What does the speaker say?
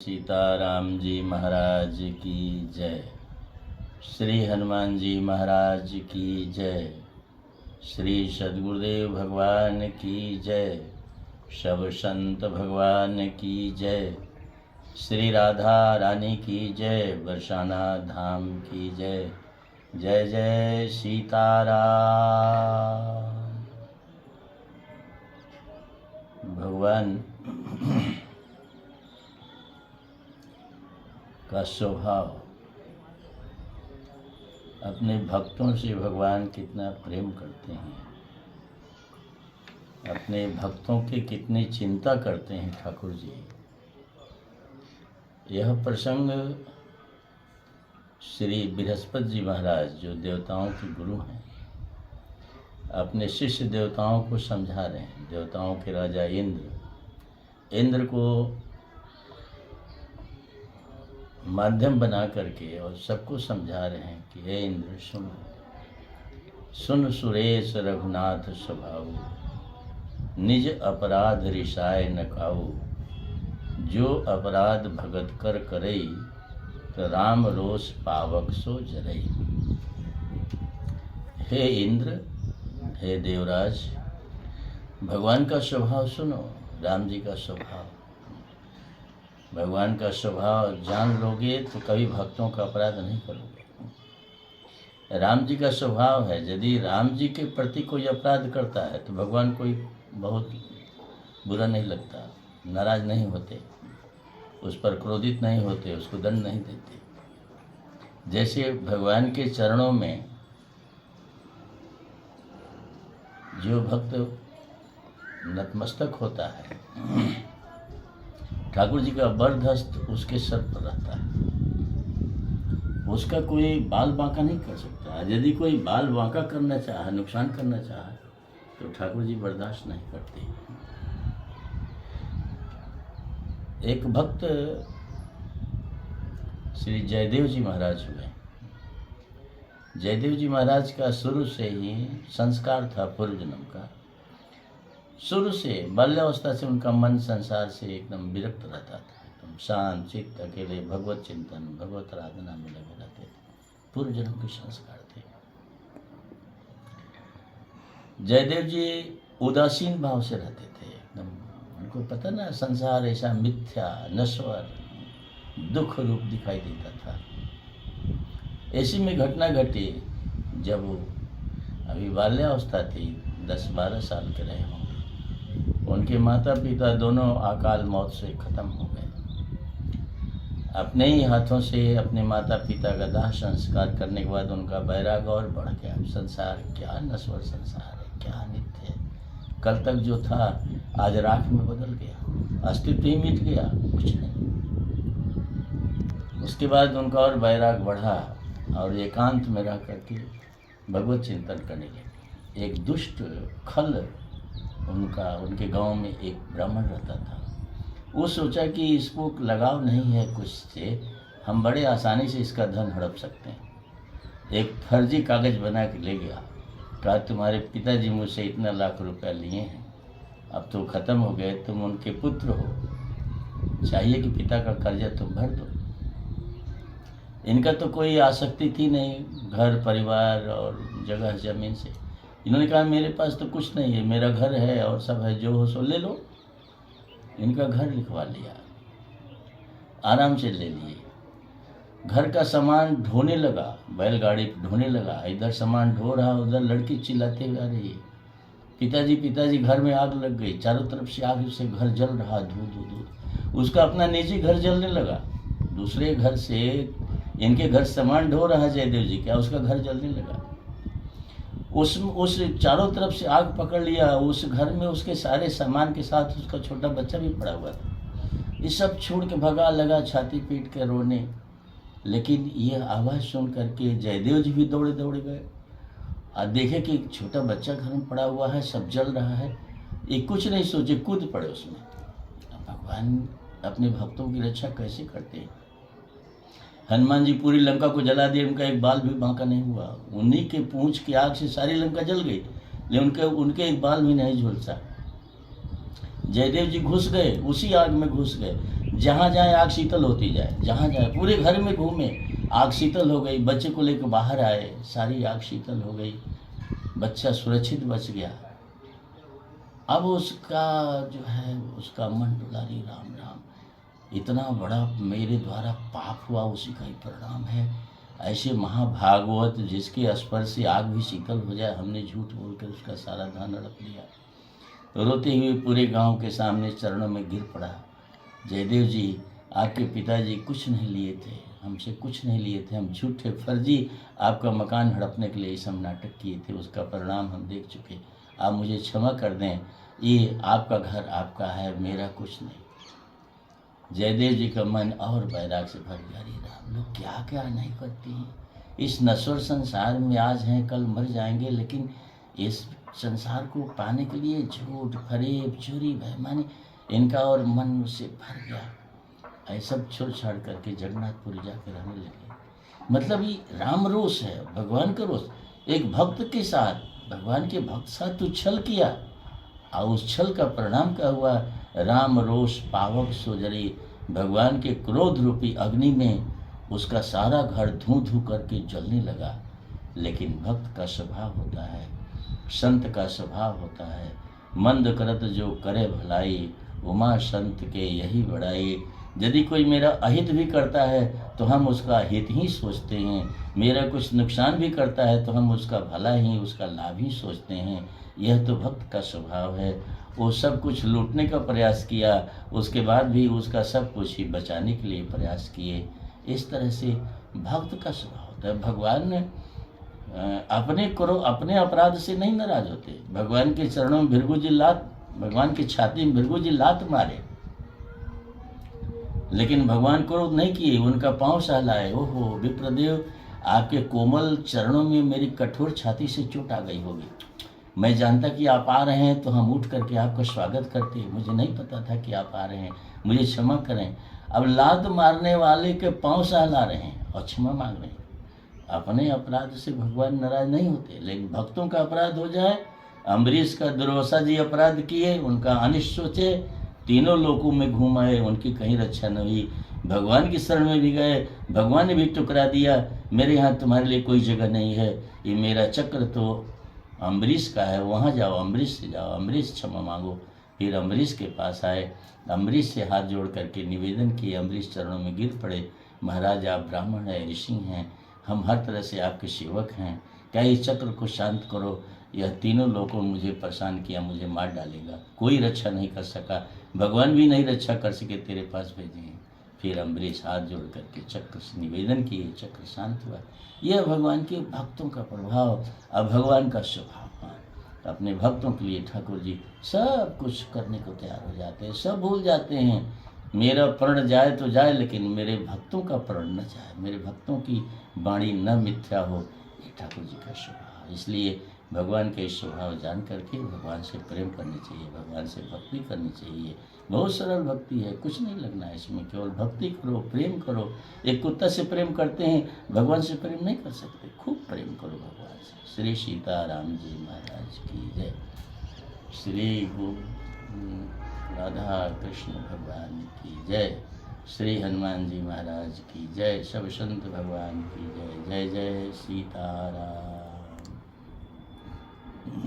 सीताराम जी महाराज की जय। श्री हनुमान जी महाराज की जय। श्री सद्गुरुदेव भगवान की जय। सब संत भगवान की जय। श्री राधा रानी की जय। बरसाना धाम की जय। जय जय सीताराम। भगवान का स्वभाव, अपने भक्तों से भगवान कितना प्रेम करते हैं, अपने भक्तों की कितनी चिंता करते हैं ठाकुर जी। यह प्रसंग श्री बृहस्पति जी महाराज, जो देवताओं के गुरु हैं, अपने शिष्य देवताओं को समझा रहे हैं। देवताओं के राजा इंद्र को माध्यम बना करके और सबको समझा रहे हैं कि हे इंद्र, सुन सुरेश रघुनाथ स्वभाव, निज अपराध रिसाय न काऊ, जो अपराध भगत कर करई, तो राम रोष पावक सो जरई। हे इंद्र, हे देवराज, भगवान का स्वभाव सुनो। राम जी का स्वभाव, भगवान का स्वभाव जान लोगे तो कभी भक्तों का अपराध नहीं करोगे। राम जी का स्वभाव है, यदि राम जी के प्रति कोई अपराध करता है तो भगवान कोई बहुत बुरा नहीं लगता, नाराज नहीं होते, उस पर क्रोधित नहीं होते, उसको दंड नहीं देते। जैसे भगवान के चरणों में जो भक्त नतमस्तक होता है, ठाकुर जी का वरद हस्त उसके सर पर रहता है, उसका कोई बाल बांका नहीं कर सकता। यदि कोई बाल बांका करना चाहे, नुकसान करना चाहे, तो ठाकुर जी बर्दाश्त नहीं करते। एक भक्त श्री जयदेव जी महाराज हुए। जयदेव जी महाराज का शुरू से ही संस्कार था पूर्व जन्म का। शुरू से बाल्यावस्था से उनका मन संसार से एकदम विरक्त रहता था, एकदम शांत चित्त, अकेले भगवत चिंतन, भगवत आराधना में लगे रहते थे। पूर्व जन्म के संस्कार थे। जयदेव जी उदासीन भाव से रहते थे एकदम। उनको पता ना, संसार ऐसा मिथ्या, नश्वर, दुख रूप दिखाई देता था। ऐसी में घटना घटी जब वो अभी बाल्यावस्था थी, 10-12 साल के रहे होंगे। उनके माता पिता दोनों अकाल मौत से खत्म हो गए। अपने ही हाथों से अपने माता पिता का दाह संस्कार करने के बाद उनका वैराग और बढ़ गया। संसार क्या नश्वर संसार है, क्या नित्य है। कल तक जो था आज राख में बदल गया, अस्तित्व ही मिट गया, कुछ नहीं। उसके बाद उनका और वैराग बढ़ा और एकांत में रह करके भगवत चिंतन करने लगे। एक दुष्ट खल उनके गांव में एक ब्राह्मण रहता था। वो सोचा कि इसको लगाव नहीं है कुछ से, हम बड़े आसानी से इसका धन हड़प सकते हैं। एक फर्जी कागज बना के ले गया, कहा तुम्हारे पिताजी मुझसे इतना लाख रुपया लिए हैं, अब तो ख़त्म हो गए, तुम उनके पुत्र हो, चाहिए कि पिता का कर्जा तुम भर दो। इनका तो कोई आसक्ति थी नहीं घर परिवार और जगह ज़मीन से। इन्होंने कहा मेरे पास तो कुछ नहीं है, मेरा घर है और सब है, जो हो सो ले लो। इनका घर लिखवा लिया, आराम से ले लिए। घर का सामान ढोने लगा, बैलगाड़ी ढोने लगा। इधर सामान ढो रहा, उधर लड़की चिल्लाते हुए आ रही है, पिताजी पिताजी, घर में आग लग गई। चारों तरफ से आग से घर जल रहा, धू धू धू। उसका अपना निजी घर जलने लगा। दूसरे घर से इनके घर सामान ढो रहा जयदेव जी का, उसका घर जलने लगा। उस चारों तरफ से आग पकड़ लिया। उस घर में उसके सारे सामान के साथ उसका छोटा बच्चा भी पड़ा हुआ था। ये सब छोड़ के भगा लगा छाती पीट के रोने। लेकिन ये आवाज़ सुन करके जयदेव जी भी दौड़े दौड़े गए और देखे कि एक छोटा बच्चा घर में पड़ा हुआ है, सब जल रहा है। ये कुछ नहीं सोचे, कूद पड़े उसमें। भगवान अपने भक्तों की रक्षा कैसे करते हैं। हनुमान जी पूरी लंका को जला दिए, उनका एक बाल भी बांका नहीं हुआ। उन्हीं के पूंछ की आग से सारी लंका जल गई, लेकिन उनके एक बाल भी नहीं झुलसा। जयदेव जी घुस गए, उसी आग में घुस गए। जहाँ जाए आग शीतल होती जाए, जहाँ जाए पूरे घर में घूमे, आग शीतल हो गई। बच्चे को लेकर बाहर आए, सारी आग शीतल हो गई, बच्चा सुरक्षित बच गया। अब उसका जो है उसका मन डोला, रे राम राम, इतना बड़ा मेरे द्वारा पाप हुआ, उसी का ही परिणाम है। ऐसे महाभागवत जिसके स्पर्श से आग भी शीतल हो जाए, हमने झूठ बोलकर उसका सारा धन हड़प लिया। तो रोते हुए पूरे गांव के सामने चरणों में गिर पड़ा। जयदेव जी, आपके पिताजी कुछ नहीं लिए थे, हमसे कुछ नहीं लिए थे, हम झूठे फर्जी आपका मकान हड़पने के लिए सब नाटक किए थे, उसका परिणाम हम देख चुके। आप मुझे क्षमा कर दें, ये आपका घर आपका है, मेरा कुछ नहीं। जयदेव जी का मन और बैराग से भर गया। अरे राम, लोग क्या क्या नहीं करते हैं इस नश्वर संसार में, आज हैं कल मर जाएंगे, लेकिन इस संसार को पाने के लिए झूठ, फरेब, चोरी, बेईमानी, इनका और मन उससे भर गया। ऐसा छोड़ छाड़ करके जगन्नाथपुरी जाकर रहने लगे। मतलब ये राम रोष है, भगवान का रोष। एक भक्त के साथ, भगवान के भक्त साथ तो छल किया, और उस छल का परिणाम क्या हुआ? राम रोष पावक सोजरी, भगवान के क्रोध रूपी अग्नि में उसका सारा घर धू धू करके जलने लगा। लेकिन भक्त का स्वभाव होता है, संत का स्वभाव होता है, मंद करत जो करे भलाई, उमा संत के यही बड़ाई। यदि कोई मेरा अहित भी करता है तो हम उसका हित ही सोचते हैं, मेरा कुछ नुकसान भी करता है तो हम उसका भला ही, उसका लाभ ही सोचते हैं। यह तो भक्त का स्वभाव है। वो सब कुछ लूटने का प्रयास किया, उसके बाद भी उसका सब कुछ ही बचाने के लिए प्रयास किए। इस तरह से भक्त का स्वभाव होता है। भगवान ने अपने अपराध से नहीं नाराज होते। भगवान के चरणों में भृगु जी भगवान की छाती में भृगु जी लात मारे, लेकिन भगवान क्रोध नहीं किए, उनका पांव सहलाए। ओहो विप्रदेव, आपके कोमल चरणों में मेरी कठोर छाती से चोट आ गई होगी। मैं जानता कि आप आ रहे हैं तो हम उठ करके आपका स्वागत करते, मुझे नहीं पता था कि आप आ रहे हैं, मुझे क्षमा करें। अब लात मारने वाले के पांव सहला रहे हैं और क्षमा मांग रहे हैं। अपने अपराध से भगवान नाराज नहीं होते, लेकिन भक्तों का अपराध हो जाए। अम्बरीश का दुर्वासा जी अपराध किए, उनका अनिष्ट सोचे, तीनों लोकों में घूम आए, उनकी कहीं रक्षा न हुई। भगवान की शरण में भी गए, भगवान ने भी टुकरा दिया, मेरे यहाँ तुम्हारे लिए कोई जगह नहीं है, ये मेरा चक्र तो अम्बरीश का है, वहाँ जाओ, अम्बरीश से जाओ, अम्बरीश क्षमा मांगो। फिर अम्बरीश के पास आए, अम्बरीश से हाथ जोड़ करके निवेदन किए, अम्बरीश चरणों में गिर पड़े। महाराज, आप ब्राह्मण हैं, ऋषि हैं, हम हर तरह से आपके सेवक हैं, क्या इस चक्र को शांत करो। यह तीनों लोगों ने मुझे परेशान किया, मुझे मार डालेगा, कोई रक्षा नहीं कर सका, भगवान भी नहीं रक्षा कर सके, तेरे पास भेजे हैं। फिर अम्बरीश हाथ जोड़ करके चक्र से निवेदन किए, चक्र शांत हुआ। यह भगवान के भक्तों का प्रभाव, अब भगवान का स्वभाव। अपने भक्तों के लिए ठाकुर जी सब कुछ करने को तैयार हो जाते हैं, सब भूल जाते हैं। मेरा प्रण जाए तो जाए, लेकिन मेरे भक्तों का प्रण न जाए, मेरे भक्तों की वाणी न मिथ्या हो, ये ठाकुर जी का स्वभाव। इसलिए भगवान के स्वभाव जान करके भगवान से प्रेम करनी चाहिए, भगवान से भक्ति करनी चाहिए। बहुत सरल भक्ति है, कुछ नहीं लगना है इसमें, केवल भक्ति करो, प्रेम करो। एक कुत्ता से प्रेम करते हैं, भगवान से प्रेम नहीं कर सकते, खूब प्रेम करो भगवान से। श्री सीताराम जी महाराज की जय। श्री राधा कृष्ण भगवान की जय। श्री हनुमान जी महाराज की जय। सब संत भगवान की जय। जय जय सीताराम।